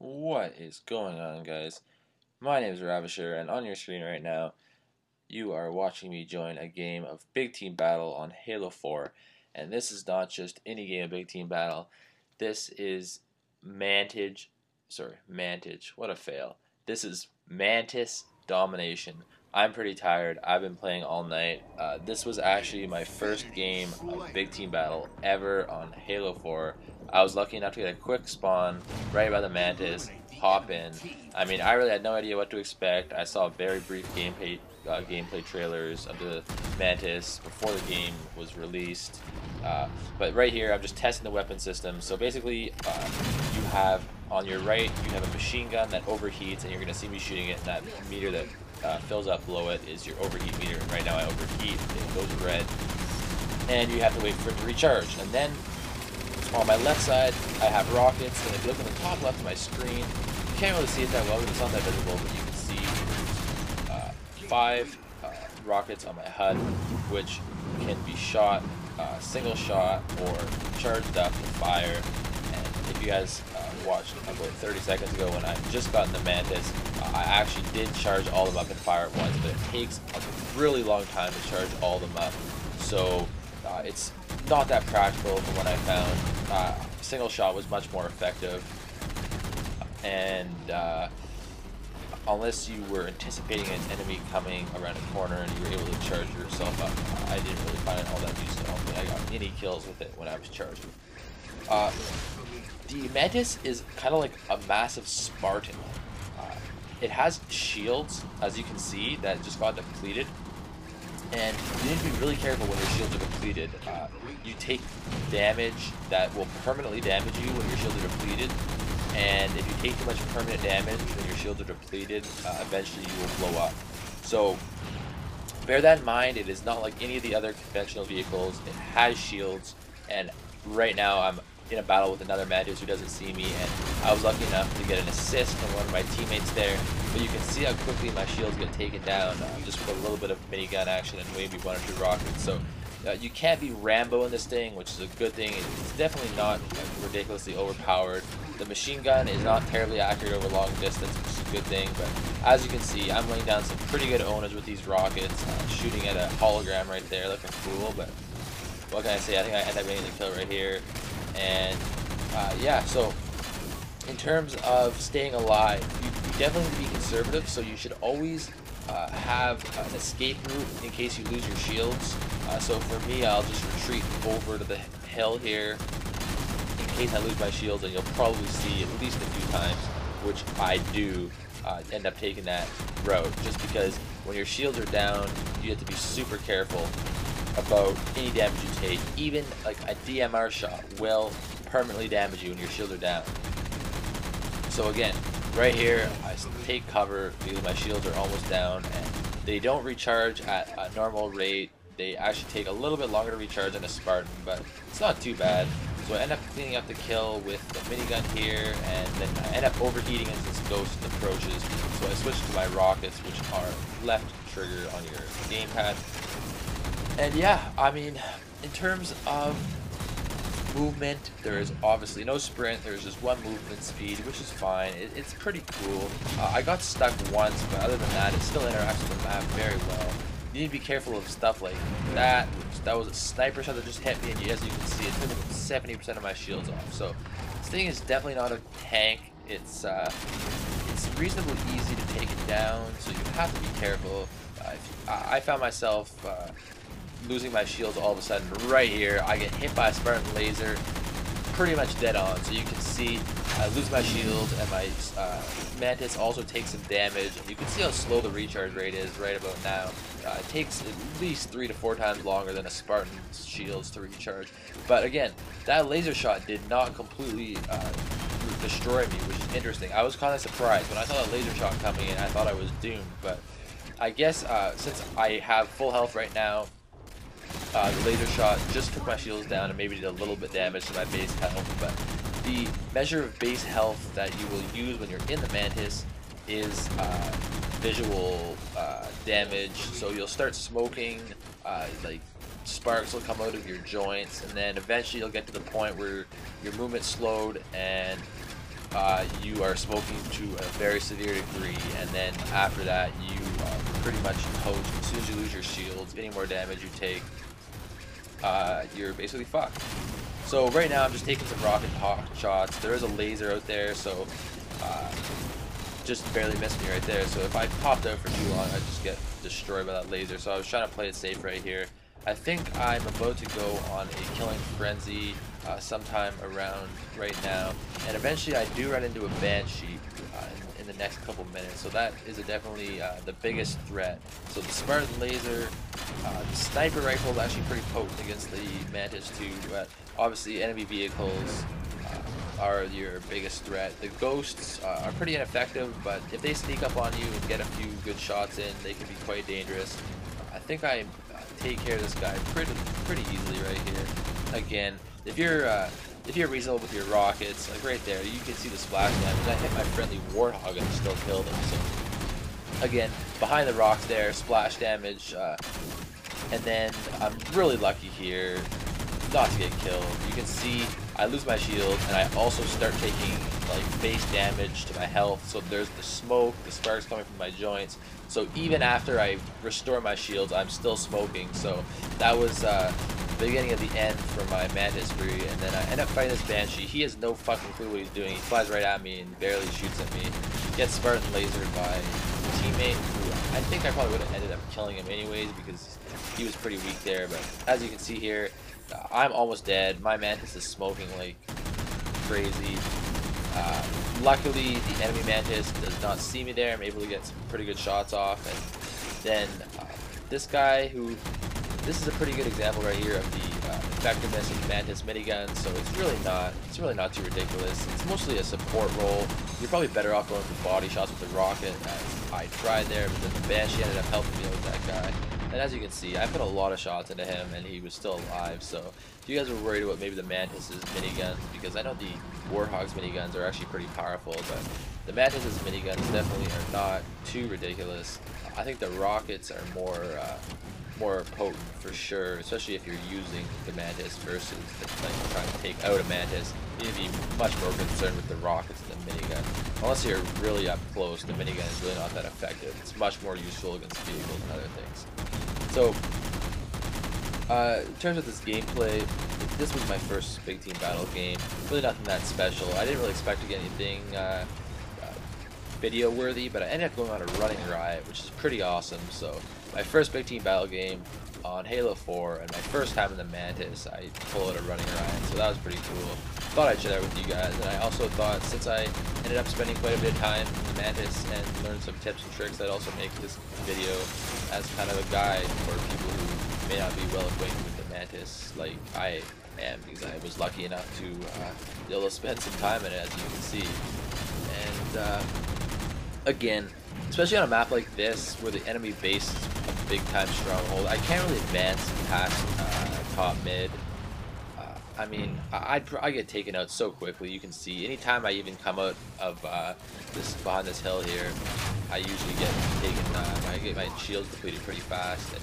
What is going on, guys? My name is Ravisher, and on your screen right now, you are watching me join a game of Big Team Battle on Halo 4. And this is not just any game of Big Team Battle. This is Mantage. What a fail. This is Mantis Domination. I'm pretty tired. I've been playing all night. This was actually my first game of Big Team Battle ever on Halo 4. I was lucky enough to get a quick spawn right by the Mantis, hop in. I mean, I really had no idea what to expect. I saw very brief gameplay trailers of the Mantis before the game was released. But right here, I'm just testing the weapon system. So basically, you have on your right, you have a machine gun that overheats, and you're going to see me shooting it, and that meter that fills up below it is your overheat meter. And right now I overheat, it goes red, and you have to wait for it to recharge. And then on my left side, I have rockets, and if you look at the top left of my screen, you can't really see it that well because it's not that visible, but you can see 5 rockets on my HUD, which can be shot, single shot, or charged up to fire. And if you guys watched about 30 seconds ago when I just got in the Mantis, I actually did charge all of them up and fire at once, but it takes a really long time to charge all of them up. So it's not that practical from what I found. Single shot was much more effective, and unless you were anticipating an enemy coming around a corner and you were able to charge yourself up, I didn't really find it all that useful. I don't think I got any kills with it when I was charging. The Mantis is kind of like a massive Spartan. It has shields, as you can see, that just got depleted. And you need to be really careful when your shields are depleted. You take damage that will permanently damage you when your shields are depleted. And if you take too much permanent damage when your shields are depleted, eventually you will blow up. So bear that in mind. It is not like any of the other conventional vehicles. It has shields, and right now I'm in a battle with another Mantis who doesn't see me, and I was lucky enough to get an assist from one of my teammates there. But you can see how quickly my shields get taken down just with a little bit of minigun action and maybe 1 or 2 rockets. So you can't be Rambo in this thing, which is a good thing. It's definitely not ridiculously overpowered. The machine gun is not terribly accurate over long distance, which is a good thing. But as you can see, I'm laying down some pretty good owners with these rockets, shooting at a hologram right there like a fool. But what can I say? I think I end up getting the kill right here. And yeah, so in terms of staying alive, you definitely need to be conservative, so you should always have an escape route in case you lose your shields. So for me, I'll just retreat over to the hill here in case I lose my shields, and you'll probably see at least a few times, which I do end up taking that route, just because when your shields are down, you have to be super careful about any damage you take. Even like a DMR shot will permanently damage you when your shields are down. So again, right here, I take cover because my shields are almost down, and they don't recharge at a normal rate. They actually take a little bit longer to recharge than a Spartan, but it's not too bad. So I end up cleaning up the kill with the minigun here, and then I end up overheating as this ghost approaches. So I switch to my rockets, which are left trigger on your gamepad. And yeah, I mean, in terms of movement, there is obviously no sprint. There's just 1 movement speed, which is fine. It's pretty cool. I got stuck once, but other than that, it still interacts with the map very well. You need to be careful of stuff like that. That was a sniper shot that just hit me, and as you can see, it took about 70% of my shields off. So this thing is definitely not a tank. It's reasonably easy to take it down, so you have to be careful. I found myself losing my shields all of a sudden right here. I get hit by a Spartan laser, pretty much dead on. So you can see I lose my shield, and my Mantis also takes some damage. You can see how slow the recharge rate is right about now. It takes at least 3 to 4 times longer than a Spartan's shields to recharge. But again, that laser shot did not completely destroy me, which is interesting. I was kind of surprised when I saw that laser shot coming in. I thought I was doomed, but I guess since I have full health right now, the laser shot just took my shields down and maybe did a little bit damage to my base health. But the measure of base health that you will use when you're in the Mantis is visual damage. So you'll start smoking, like sparks will come out of your joints, and then eventually you'll get to the point where your movement's slowed and you are smoking to a very severe degree, and then after that you pretty much toast. As soon as you lose your shields, any more damage you take, you're basically fucked. So right now I'm just taking some rocket shots. There is a laser out there, so just barely missed me right there. So if I popped out for too long, I'd just get destroyed by that laser. So I was trying to play it safe right here. I think I'm about to go on a killing frenzy sometime around right now, and eventually I do run into a Banshee in the next couple minutes, so that is definitely the biggest threat. So the Spartan laser, the sniper rifle is actually pretty potent against the Mantis too, but obviously enemy vehicles are your biggest threat. The ghosts are pretty ineffective, but if they sneak up on you and get a few good shots in, they can be quite dangerous. I think I take care of this guy pretty easily right here. Again, if you're reasonable with your rockets, like right there, you can see the splash damage. I hit my friendly Warthog and still killed him. So again, behind the rocks there, splash damage, and then I'm really lucky here not to get killed. You can see I lose my shield, and I also start taking like base damage to my health. So there's the smoke, the sparks coming from my joints. So even after I restore my shields, I'm still smoking. So that was the beginning of the end for my Mantis spree. And then I end up fighting this Banshee. He has no fucking clue what he's doing. He flies right at me and barely shoots at me. Gets Spartan lasered by a teammate who I think I probably would have ended up killing him anyways because he was pretty weak there. But as you can see here, I'm almost dead. My Mantis is smoking like crazy. Luckily, the enemy Mantis does not see me there. I'm able to get some pretty good shots off. And then this guy this is a pretty good example right here of the effectiveness of the Mantis minigun. So it's really not too ridiculous. It's mostly a support role. You're probably better off going for body shots with the rocket, as I tried there, but then the Banshee ended up helping me with that guy. And as you can see, I put a lot of shots into him, and he was still alive. So if you guys were worried about maybe the Mantis' miniguns, because I know the Warthog's miniguns are actually pretty powerful, but the Mantis' miniguns definitely are not too ridiculous. I think the rockets are more potent for sure, especially if you're using the Mantis versus like trying to take out a Mantis. You need to be much more concerned with the rockets than the minigun. Unless you're really up close, the minigun is really not that effective. It's much more useful against vehicles and other things. So, in terms of this gameplay, this was my first big team battle game. Really nothing that special. I didn't really expect to get anything video worthy, but I ended up going on a running riot, which is pretty awesome. So my first big team battle game on Halo 4, and my first time in the Mantis, I pulled out a running riot, so that was pretty cool. Thought I'd share that with you guys, and I also thought, since I ended up spending quite a bit of time in the Mantis and learned some tips and tricks, I'd also make this video as kind of a guide for people who may not be well acquainted with the Mantis, like I am, because I was lucky enough to be able to spend some time in it, as you can see. And again, especially on a map like this, where the enemy base is a big-time stronghold, I can't really advance past top mid. I mean, I get taken out so quickly. You can see, anytime I even come out of behind this hill here, I usually get taken. I get my shields depleted pretty fast. And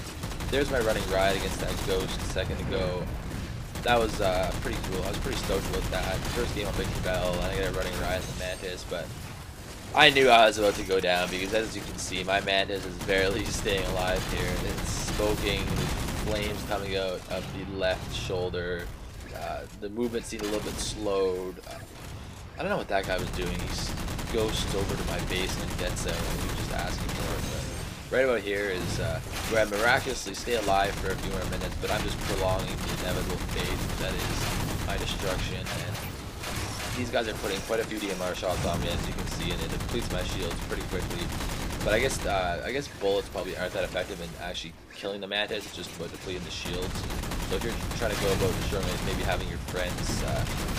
there's my running riot against that ghost a second ago. That was pretty cool. I was pretty stoked with that. First game on Big Team Battle, and I got a running riot in the Mantis, but I knew I was about to go down because, as you can see, my Mantis is barely staying alive here. It's smoking, there's flames coming out of the left shoulder. The movement seemed a little bit slowed. I don't know what that guy was doing. He ghosts over to my base and gets out, and he was just asking for it. But right about here is where I miraculously stay alive for a few more minutes, but I'm just prolonging the inevitable fate that is my destruction. And these guys are putting quite a few DMR shots on me, as you can see, and it depletes my shields pretty quickly. But I guess bullets probably aren't that effective in actually killing the Mantis. It's just about depleting the shields. So if you're trying to go about destroying it, maybe having your friends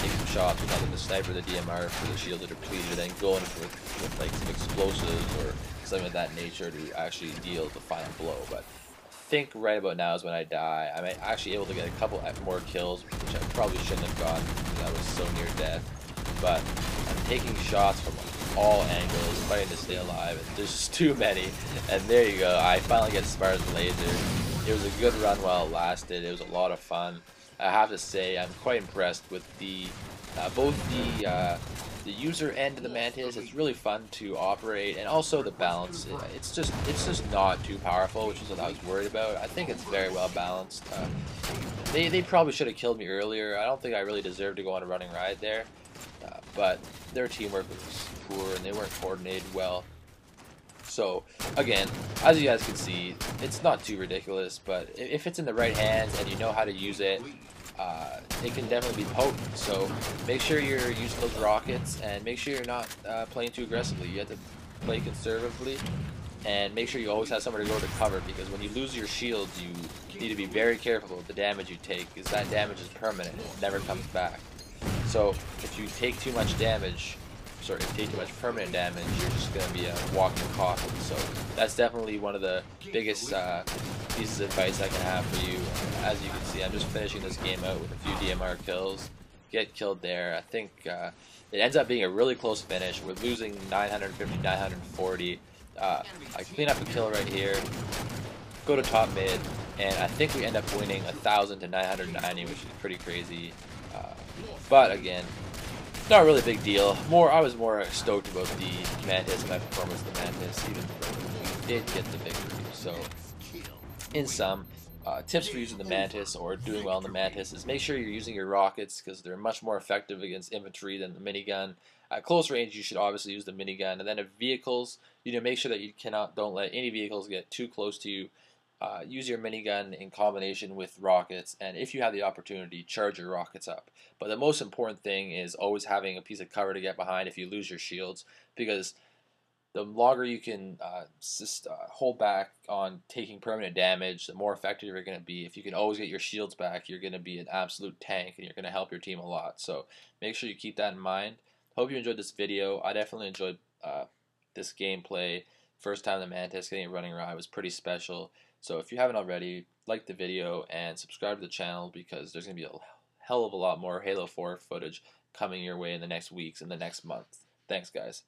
take some shots with either the sniper or the DMR for the shield to deplete it, and then going with like some explosives or something of that nature to actually deal the final blow. But I think right about now is when I die. I'm actually able to get a couple more kills, which I probably shouldn't have gotten because I was so near death. But I'm taking shots from all angles, fighting to stay alive, and there's just too many. And there you go, I finally get Spartan laser. It was a good run while it lasted. It was a lot of fun. I have to say, I'm quite impressed with the both the the user end of the Mantis. It's really fun to operate, and also the balance. It's just not too powerful, which is what I was worried about. I think it's very well balanced. They probably should have killed me earlier. I don't think I really deserved to go on a running ride there, but their teamwork was poor and they weren't coordinated well. So again, as you guys can see, it's not too ridiculous, but if it's in the right hands and you know how to use it, it can definitely be potent. So make sure you're using those rockets, and make sure you're not playing too aggressively. You have to play conservatively, and make sure you always have somewhere to go to cover, because when you lose your shields, you need to be very careful with the damage you take, because that damage is permanent. It never comes back. So if you take too much damage, sorry, if you take too much permanent damage, you're just going to be a walking coffin. So that's definitely one of the biggest pieces of advice I can have for you. As you can see, I'm just finishing this game out with a few DMR kills. Get killed there. I think it ends up being a really close finish. We're losing 950, 940. I clean up a kill right here, go to top mid, and I think we end up winning 1,000 to 990, which is pretty crazy. But again, not a really big deal. I was more stoked about the Mantis and my performance of the Mantis, even though we did get the victory. So, in sum, tips for using the Mantis or doing well in the Mantis is make sure you're using your rockets, because they're much more effective against infantry than the minigun. At close range, you should obviously use the minigun, and then if vehicles, make sure that you don't let any vehicles get too close to you. Use your minigun in combination with rockets, and if you have the opportunity, charge your rockets up. But the most important thing is always having a piece of cover to get behind if you lose your shields, because the longer you can hold back on taking permanent damage, the more effective you're going to be. If you can always get your shields back, you're going to be an absolute tank, and you're going to help your team a lot. So make sure you keep that in mind. Hope you enjoyed this video. I definitely enjoyed this gameplay. First time the Mantis getting a running ride was pretty special. So if you haven't already, like the video and subscribe to the channel, because there's going to be a hell of a lot more Halo 4 footage coming your way in the next weeks and the next month. Thanks, guys.